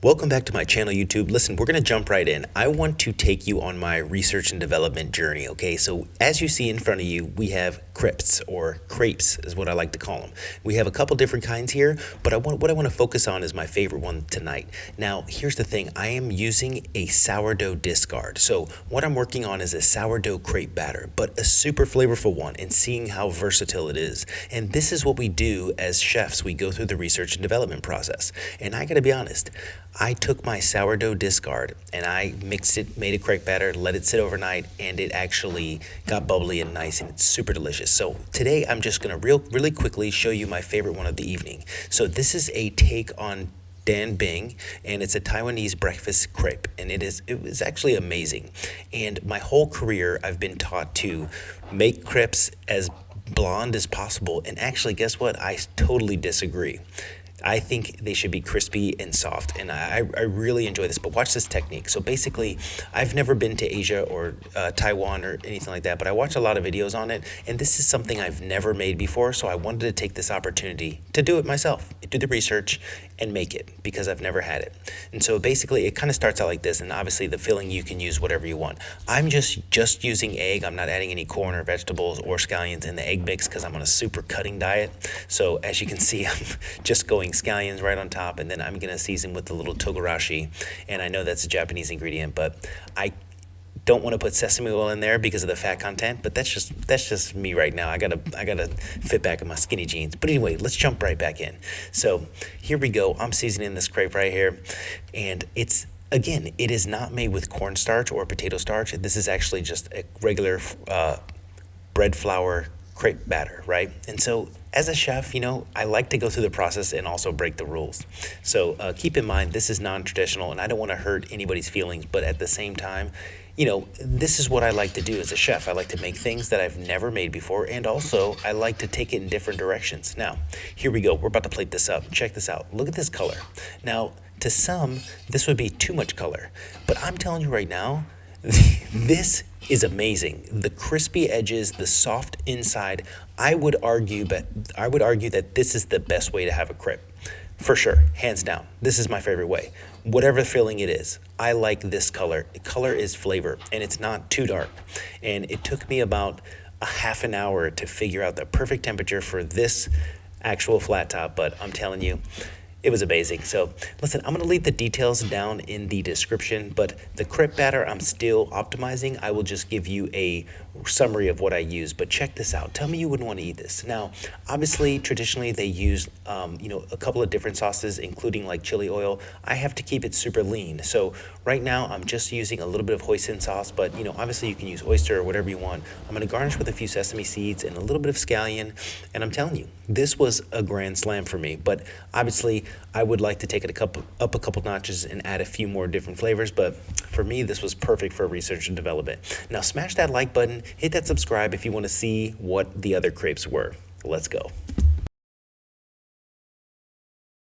Welcome back to my channel, YouTube. Listen, we're going to jump right in. I want to take you on my research and development journey, okay? So as you see in front of you, we have crepes, or crepes is what I like to call them. We have a couple different kinds here, but what I want to focus on is my favorite one tonight. Now, here's the thing. I am using a sourdough discard. So what I'm working on is a sourdough crepe batter, but a super flavorful one, and seeing how versatile it is. And this is what we do as chefs. We go through the research and development process. And I got to be honest, I took my sourdough discard and I mixed it, made a crepe batter, let it sit overnight, and it actually got bubbly and nice, and it's super delicious. So today I'm just gonna really quickly show you my favorite one of the evening. So this is a take on Dan Bing, and it's a Taiwanese breakfast crepe, and it was actually amazing. And my whole career I've been taught to make crepes as blonde as possible, and actually guess what? I totally disagree. I think they should be crispy and soft, and I really enjoy this. But watch this technique. So basically, I've never been to Asia or Taiwan or anything like that, but I watch a lot of videos on it, and this is something I've never made before, so I wanted to take this opportunity to do it myself, do the research, and make it, because I've never had it. And so basically, it kind of starts out like this, and obviously the filling, you can use whatever you want. I'm just using egg. I'm not adding any corn or vegetables or scallions in the egg mix because I'm on a super cutting diet. So as you can see, I'm just going scallions right on top, and then I'm gonna season with a little togarashi. And I know that's a Japanese ingredient, but I don't want to put sesame oil in there because of the fat content, but that's just me right now. I gotta fit back in my skinny jeans. But anyway, let's jump right back in. So here we go. I'm seasoning this crepe right here, and again, it is not made with cornstarch or potato starch. This is actually just a regular bread flour crepe batter, right? And so as a chef, I like to go through the process and also break the rules. So keep in mind, this is non-traditional, and I don't want to hurt anybody's feelings, but at the same time, this is what I like to do as a chef. I like to make things that I've never made before, and also I like to take it in different directions. Now, here we go. We're about to plate this up. Check this out. Look at this color. Now, to some, this would be too much color, but I'm telling you right now, this is amazing. The crispy edges, the soft inside. I would argue that this is the best way to have a crepe. For sure, hands down. This is my favorite way. Whatever filling it is, I like this color. Color is flavor, and it's not too dark. And it took me about a half an hour to figure out the perfect temperature for this actual flat top, but I'm telling you, it was amazing. So listen, I'm going to leave the details down in the description, but the crepe batter I'm still optimizing. I will just give you a summary of what I use, but check this out. Tell me you wouldn't want to eat this. Now, obviously, traditionally they use, a couple of different sauces, including like chili oil. I have to keep it super lean. So right now I'm just using a little bit of hoisin sauce, but obviously you can use oyster or whatever you want. I'm going to garnish with a few sesame seeds and a little bit of scallion. And I'm telling you, this was a grand slam for me, but obviously I would like to take it up a couple notches and add a few more different flavors, but for me, this was perfect for research and development. Now smash that like button, hit that subscribe if you want to see what the other crepes were. Let's go.